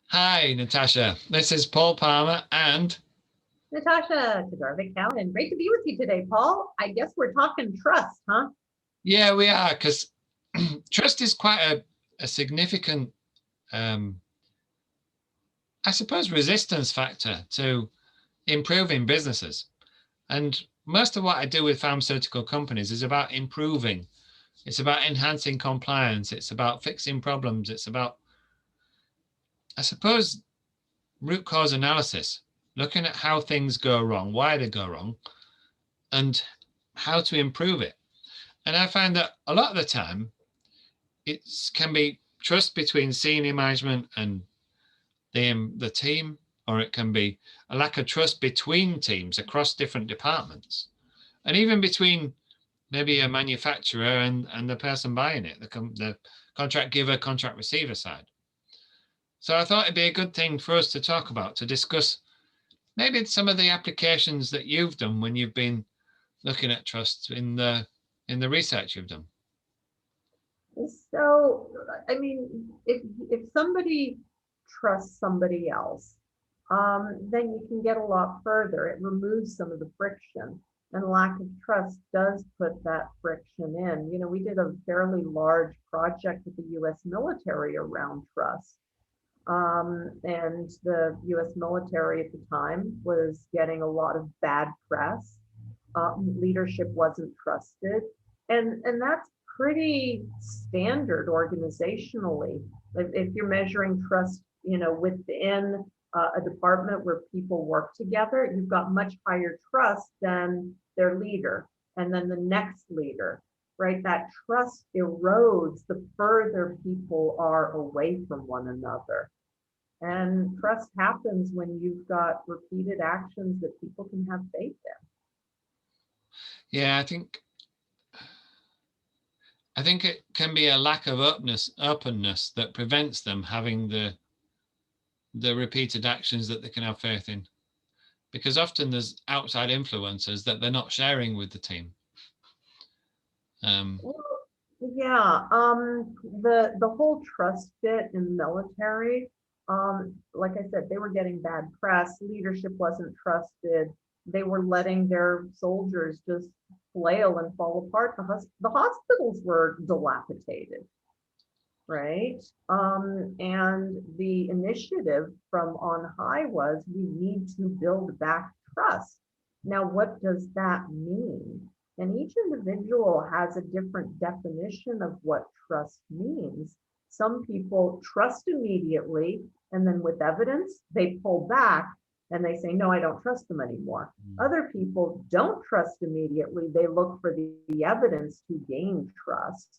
Hi, Natasha. This is Paul Palmer, and Natasha Todorovic-Cowan. Great to be with you today, Paul. I guess we're talking trust, huh? yeah, we are because trust is quite a significant, um, I suppose, resistance factor to improving businesses. And most of what I do with pharmaceutical companies is about improving. It's about enhancing compliance. It's about fixing problems. It's about, I suppose, root cause analysis, looking at how things go wrong, why they go wrong, and how to improve it. And I find that a lot of the time, it can be trust between senior management and the team, or it can be a lack of trust between teams across different departments, and even between maybe a manufacturer and the person buying it, the contract giver, contract receiver side. So I thought it'd be a good thing for us to talk about, to discuss maybe some of the applications that you've done when you've been looking at trust in the research you've done. So, I mean, if somebody trusts somebody else, then you can get a lot further. It removes some of the friction, and lack of trust does put that friction in. We did a fairly large project with the U.S. military around trust. And the US military at the time was getting a lot of bad press. Leadership wasn't trusted. And that's pretty standard organizationally. If you're measuring trust, within a department where people work together, you've got much higher trust than their leader and then the next leader, right? That trust erodes the further people are away from one another. And trust happens when you've got repeated actions that people can have faith in. Yeah, I think it can be a lack of openness that prevents them having the repeated actions that they can have faith in. Because often there's outside influences that they're not sharing with the team. Um, Well, yeah, the whole trust bit in the military, like I said, they were getting bad press. Leadership wasn't trusted. They were letting their soldiers just flail and fall apart. The hospitals were dilapidated, right? And the initiative from on high was we need to build back trust. Now, what does that mean? And each individual has a different definition of what trust means. Some people trust immediately, and then with evidence, they pull back and they say, no, I don't trust them anymore. Other people don't trust immediately. They look for the evidence to gain trust,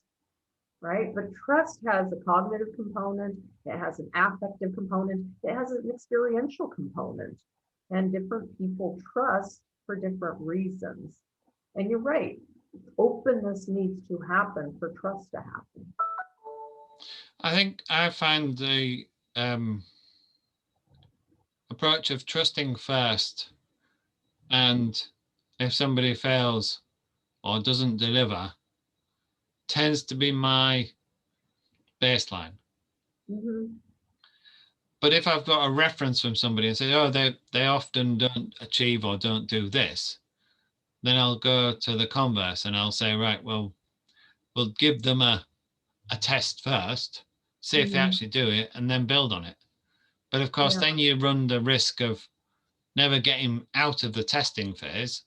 right? But trust has a cognitive component, it has an affective component, it has an experiential component, and different people trust for different reasons. And you're right, openness needs to happen for trust to happen. I think I find the approach of trusting first, and if somebody fails or doesn't deliver, tends to be my baseline. Mm-hmm. But if I've got a reference from somebody and say, oh, they often don't achieve or don't do this, then I'll go to the converse and I'll say, right, well, we'll give them a test first, see if they Mm-hmm. actually do it, and then build on it. But of course, Yeah, then you run the risk of never getting out of the testing phase,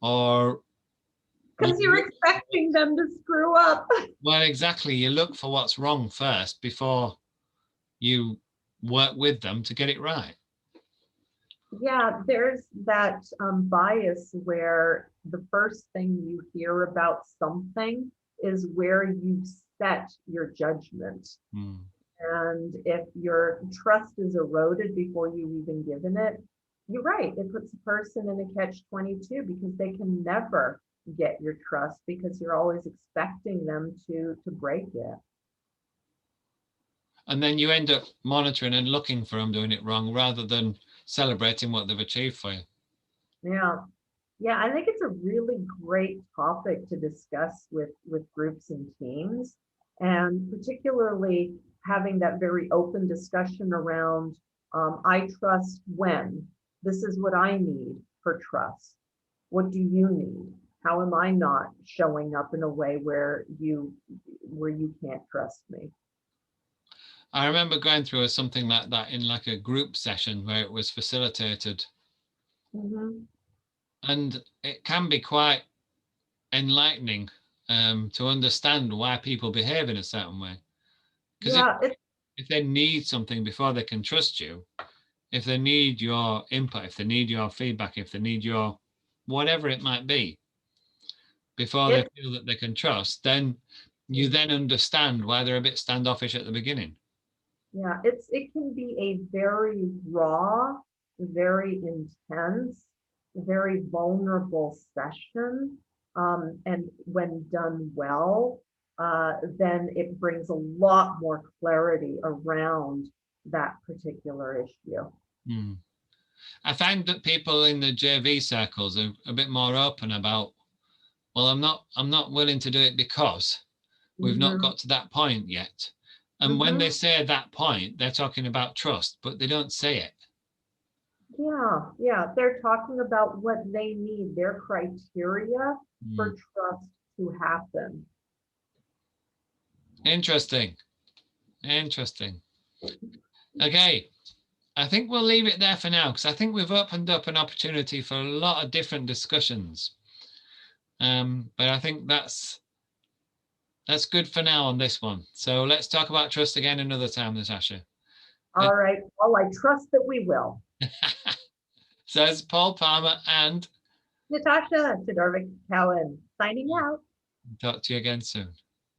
or you because you're look, expecting them to screw up. well, exactly, you look for what's wrong first before you work with them to get it right. Yeah, there's that bias where the first thing you hear about something is where you set your judgment. Hmm. And if your trust is eroded before you even given it, you're right. It puts a person in a catch 22 because they can never get your trust because you're always expecting them to break it. And then you end up monitoring and looking for them doing it wrong rather than celebrating what they've achieved for you. Yeah. Yeah, I think it's a really great topic to discuss with groups and teams, and particularly having that very open discussion around, I trust when, this is what I need for trust. What do you need? How am I not showing up in a way where you can't trust me? I remember going through something like that in like a group session where it was facilitated, Mhm. and it can be quite enlightening to understand why people behave in a certain way. Because Yeah, if they need something before they can trust you, if they need your input, if they need your feedback, if they need your whatever it might be, before they it feel that they can trust, then you then understand why they're a bit standoffish at the beginning. yeah, it can be a very raw, very intense, very vulnerable session. And when done well, then it brings a lot more clarity around that particular issue. Hmm. I find that people in the JV circles are a bit more open about, well, I'm not willing to do it because we've not Hmm. got to that point yet. And when they Hmm. say that point, they're talking about trust, but they don't say it. Yeah, yeah, they're talking about what they need, their criteria Hmm. for trust to happen. Interesting. Interesting. Okay. I think we'll leave it there for now because I think we've opened up an opportunity for a lot of different discussions. But I think that's good for now on this one. So let's talk about trust again another time, Natasha. All right, well, I trust that we will. Says Paul Palmer, and Natasha Sidorvik Cowan signing out. talk to you again soon.